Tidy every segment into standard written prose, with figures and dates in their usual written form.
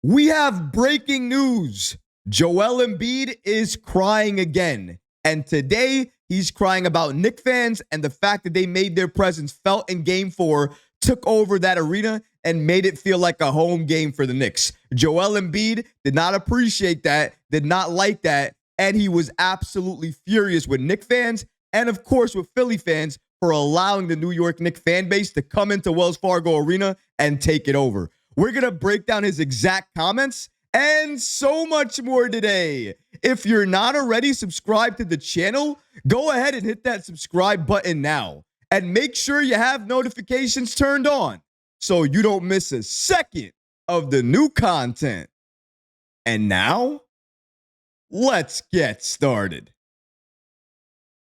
We have breaking news. Joel Embiid is crying again. And today, he's crying about Knicks fans and the fact that they made their presence felt in Game 4, took over that arena, and made it feel like a home game for the Knicks. Joel Embiid did not appreciate that, did not like that, and he was absolutely furious with Knicks fans and, of course, with Philly fans for allowing the New York Knicks fan base to come into Wells Fargo Arena and take it over. We're going to break down his exact comments and so much more today. If you're not already subscribed to the channel, go ahead and hit that subscribe button now. And make sure you have notifications turned on so you don't miss a second of the new content. And now, let's get started.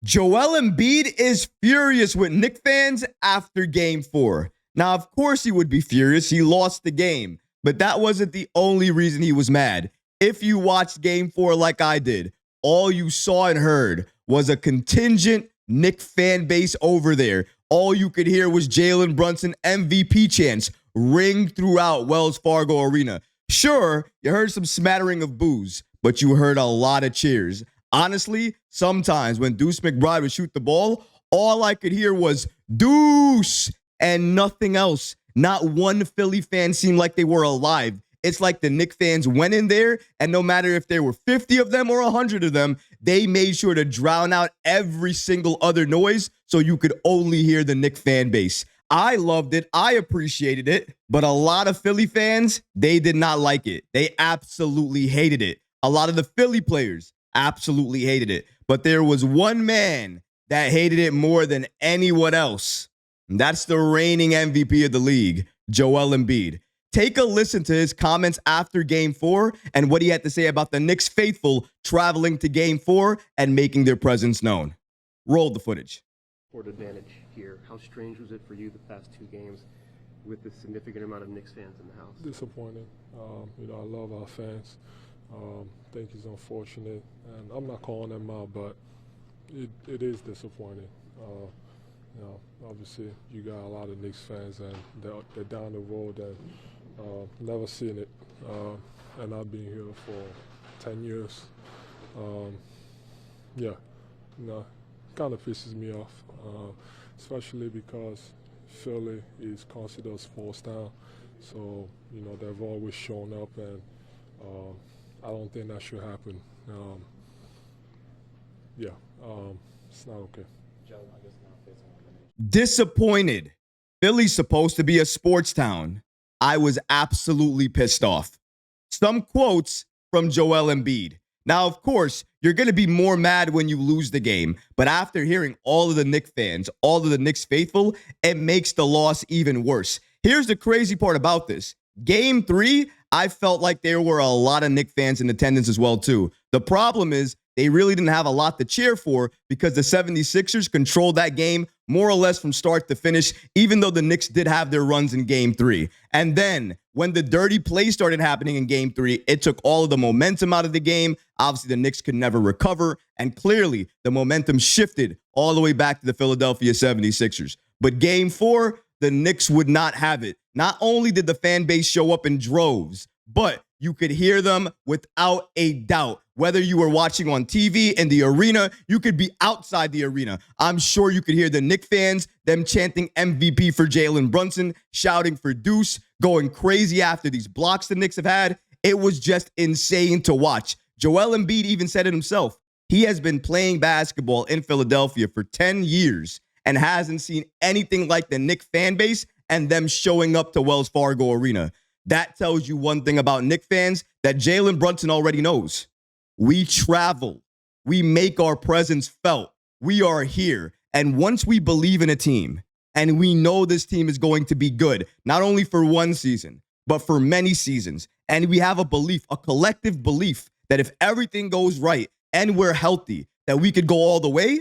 Joel Embiid is furious with Knicks fans after Game 4. Now, of course he would be furious. He lost the game. But that wasn't the only reason he was mad. If you watched Game 4 like I did, all you saw and heard was a contingent Knicks fan base over there. All you could hear was Jalen Brunson MVP chants ring throughout Wells Fargo Arena. Sure, you heard some smattering of boos, but you heard a lot of cheers. Honestly, sometimes when Deuce McBride would shoot the ball, all I could hear was Deuce and nothing else. Not one Philly fan seemed like they were alive. It's like the Knicks fans went in there, and no matter if there were 50 of them or 100 of them, they made sure to drown out every single other noise so you could only hear the Knicks fan base. I loved it. I appreciated it. But a lot of Philly fans, they did not like it. They absolutely hated it. A lot of the Philly players absolutely hated it. But there was one man that hated it more than anyone else. And that's the reigning MVP of the league, Joel Embiid. Take a listen to his comments after Game 4 and what he had to say about the Knicks faithful traveling to Game 4 and making their presence known. Roll the footage. Court advantage here. How strange was it for you the past two games with the significant amount of Knicks fans in the house? Disappointing. I love our fans. Think it's unfortunate, and I'm not calling them out, but it is disappointing. Obviously, you got a lot of Knicks fans, and they're down the road and never seen it. And I've been here for 10 years. Kind of pisses me off, especially because Philly is considered a sports town. So, they've always shown up, and I don't think that should happen. It's not okay. Disappointed. Philly's supposed to be a sports town. I was absolutely pissed off. Some quotes from Joel Embiid. Now, of course, you're going to be more mad when you lose the game, but after hearing all of the Knicks fans, all of the Knicks faithful, it makes the loss even worse. Here's the crazy part about this. Game 3, I felt like there were a lot of Knicks fans in attendance as well, too. The problem is they really didn't have a lot to cheer for because the 76ers controlled that game more or less from start to finish, even though the Knicks did have their runs in Game 3. And then when the dirty play started happening in Game 3, it took all of the momentum out of the game. Obviously, the Knicks could never recover, and clearly the momentum shifted all the way back to the Philadelphia 76ers. But Game 4, the Knicks would not have it. Not only did the fan base show up in droves, but you could hear them without a doubt. Whether you were watching on TV in the arena, you could be outside the arena. I'm sure you could hear the Knicks fans, them chanting MVP for Jalen Brunson, shouting for Deuce, going crazy after these blocks the Knicks have had. It was just insane to watch. Joel Embiid even said it himself. He has been playing basketball in Philadelphia for 10 years and hasn't seen anything like the Knicks fan base and them showing up to Wells Fargo Arena. That tells you one thing about Knicks fans that Jalen Brunson already knows. We travel. We make our presence felt. We are here. And once we believe in a team, and we know this team is going to be good, not only for one season, but for many seasons, and we have a belief, a collective belief, that if everything goes right and we're healthy, that we could go all the way,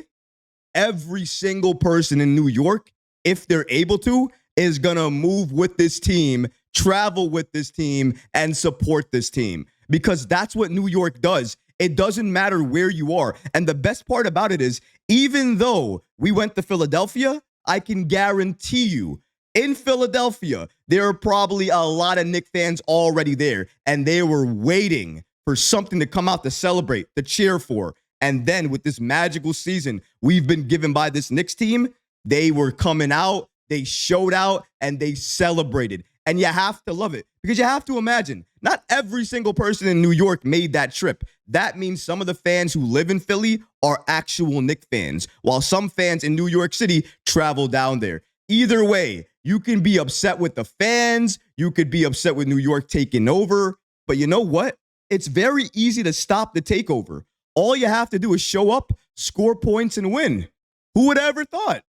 every single person in New York, if they're able to, is going to move with this team, travel with this team, and support this team. Because that's what New York does. It doesn't matter where you are. And the best part about it is, even though we went to Philadelphia, I can guarantee you, In Philadelphia, there are probably a lot of Knicks fans already there, and they were waiting for something to come out to celebrate, to cheer for. And then with this magical season we've been given by this Knicks team, they were coming out, they showed out, and they celebrated. And you have to love it because you have to imagine not every single person in New York made that trip. That means some of the fans who live in Philly are actual Knicks fans, while some fans in New York City travel down there. Either way, you can be upset with the fans. You could be upset with New York taking over. But you know what? It's very easy to stop the takeover. All you have to do is show up, score points, and win. Who would have ever thought?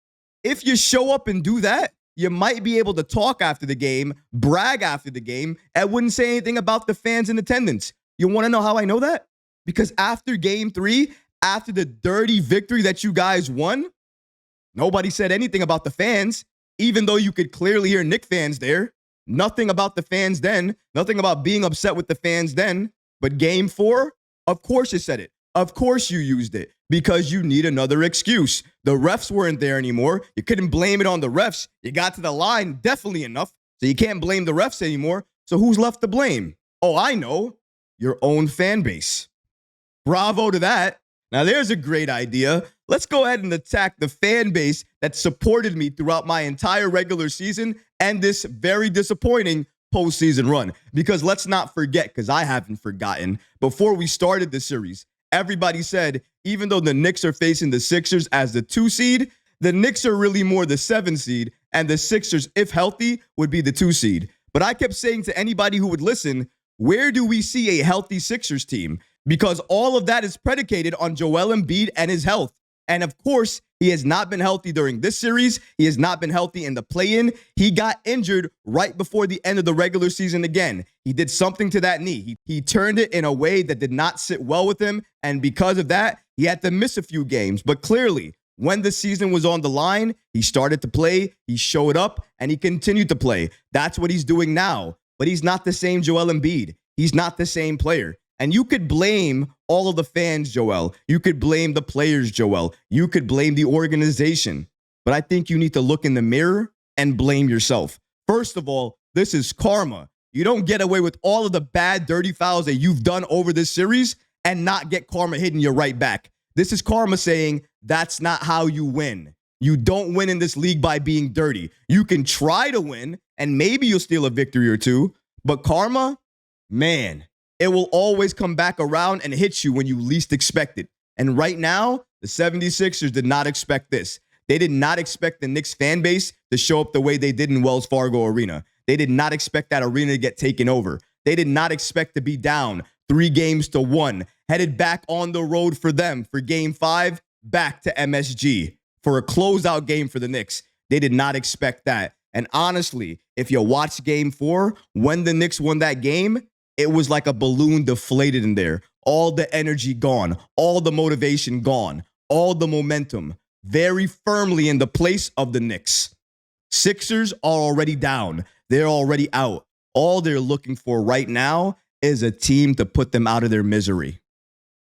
If you show up and do that, you might be able to talk after the game, brag after the game, and wouldn't say anything about the fans in attendance. You want to know how I know that? Because after game 3, after the dirty victory that you guys won, nobody said anything about the fans, even though you could clearly hear Knicks fans there. Nothing about the fans then. Nothing about being upset with the fans then. But game 4, of course you said it. Of course you used it because you need another excuse. The refs weren't there anymore. You couldn't blame it on the refs. You got to the line definitely enough, so you can't blame the refs anymore. So who's left to blame? Oh, I know. Your own fan base. Bravo to that. Now there's a great idea. Let's go ahead and attack the fan base that supported me throughout my entire regular season and this very disappointing postseason run. Because let's not forget, because I haven't forgotten, before we started the series, everybody said, even though the Knicks are facing the Sixers as the 2 seed, the Knicks are really more the 7 seed, and the Sixers, if healthy, would be the 2 seed. But I kept saying to anybody who would listen, where do we see a healthy Sixers team? Because all of that is predicated on Joel Embiid and his health. And of course, he has not been healthy during this series. He has not been healthy in the play-in. He got injured right before the end of the regular season again. He did something to that knee. He turned it in a way that did not sit well with him. And because of that, he had to miss a few games. But clearly, when the season was on the line, he started to play, he showed up, and he continued to play. That's what he's doing now. But he's not the same Joel Embiid. He's not the same player. And you could blame all of the fans, Joel. You could blame the players, Joel. You could blame the organization. But I think you need to look in the mirror and blame yourself. First of all, this is karma. You don't get away with all of the bad, dirty fouls that you've done over this series and not get karma hitting you right back. This is karma saying that's not how you win. You don't win in this league by being dirty. You can try to win, and maybe you'll steal a victory or two. But karma, man, it will always come back around and hit you when you least expect it. And right now, the 76ers did not expect this. They did not expect the Knicks fan base to show up the way they did in Wells Fargo Arena. They did not expect that arena to get taken over. They did not expect to be down 3-1, headed back on the road for them for game 5, back to MSG for a closeout game for the Knicks. They did not expect that. And honestly, if you watch game 4, when the Knicks won that game, it was like a balloon deflated in there. All the energy gone, all the motivation gone, all the momentum very firmly in the place of the Knicks. Sixers are already down. They're already out. All they're looking for right now is a team to put them out of their misery.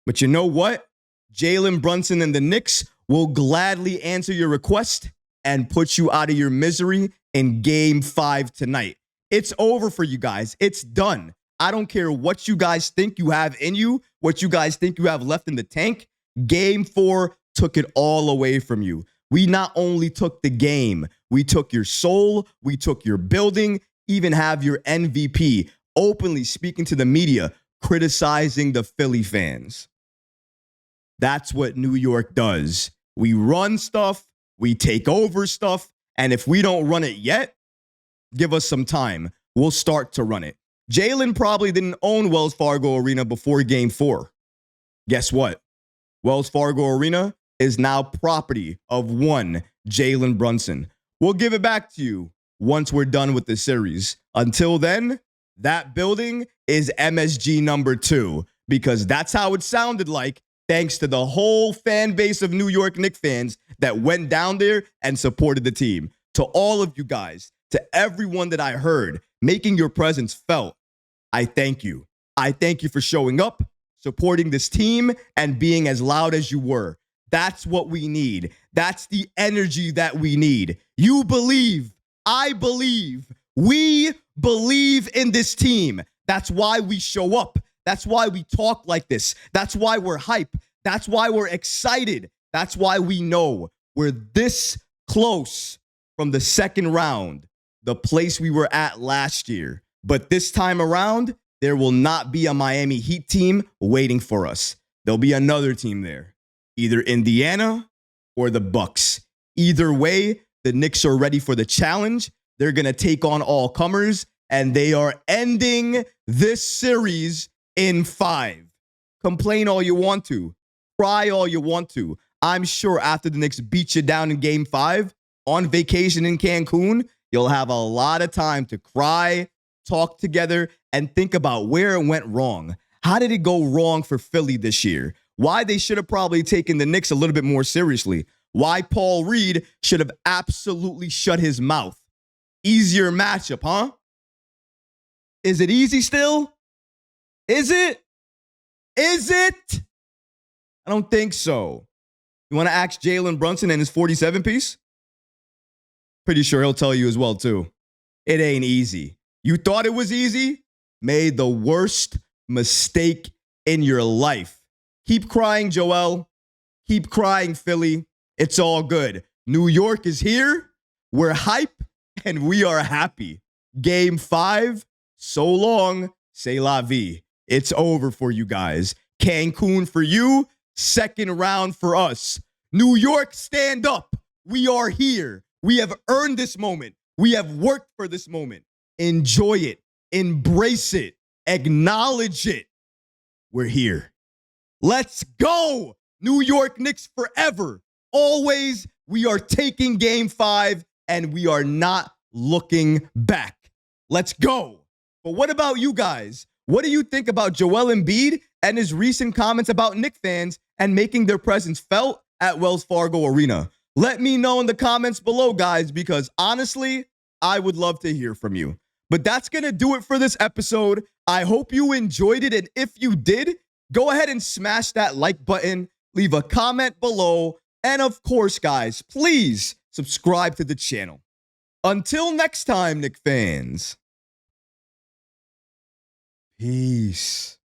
But you know what? Jalen Brunson and the Knicks will gladly answer your request and put you out of your misery in game 5 tonight. It's over for you guys. It's done. I don't care what you guys think you have in you, what you guys think you have left in the tank. Game 4 took it all away from you. We not only took the game, we took your soul, we took your building, even have your MVP openly speaking to the media, criticizing the Philly fans. That's what New York does. We run stuff, we take over stuff, and if we don't run it yet, give us some time. We'll start to run it. Jalen probably didn't own Wells Fargo Arena before game 4. Guess what? Wells Fargo Arena is now property of one Jalen Brunson. We'll give it back to you once we're done with the series. Until then, that building is MSG number 2 because that's how it sounded like thanks to the whole fan base of New York Knicks fans that went down there and supported the team. To all of you guys, to everyone that I heard making your presence felt, I thank you. I thank you for showing up, supporting this team, and being as loud as you were. That's what we need. That's the energy that we need. You believe I believe. We believe in this team. That's why we show up. That's why we talk like this. That's why we're hype. That's why we're excited. That's why we know we're this close from the second round, the place we were at last year. But this time around, there will not be a Miami Heat team waiting for us. There'll be another team there, either Indiana or the Bucks. Either way, the Knicks are ready for the challenge. They're going to take on all comers, and they are ending this series in 5. Complain all you want to. Cry all you want to. I'm sure after the Knicks beat you down in Game 5 on vacation in Cancun, you'll have a lot of time to cry, talk together, and think about where it went wrong. How did it go wrong for Philly this year? Why they should have probably taken the Knicks a little bit more seriously. Why Paul Reed should have absolutely shut his mouth. Easier matchup, huh? Is it easy still? Is it? Is it? I don't think so. You want to ask Jalen Brunson and his 47 piece? Pretty sure he'll tell you as well, too. It ain't easy. You thought it was easy? Made the worst mistake in your life. Keep crying, Joel. Keep crying, Philly. It's all good. New York is here. We're hype, and we are happy. Game 5, so long, c'est la vie. It's over for you guys. Cancun for you, second round for us. New York, stand up. We are here. We have earned this moment. We have worked for this moment. Enjoy it. Embrace it. Acknowledge it. We're here. Let's go. New York Knicks forever. Always, we are taking Game 5, and we are not looking back. Let's go. But what about you guys? What do you think about Joel Embiid and his recent comments about Knicks fans and making their presence felt at Wells Fargo Arena? Let me know in the comments below, guys, because honestly, I would love to hear from you. But that's going to do it for this episode. I hope you enjoyed it. And if you did, go ahead and smash that like button, leave a comment below. And of course, guys, please subscribe to the channel. Until next time, Knicks fans. Peace.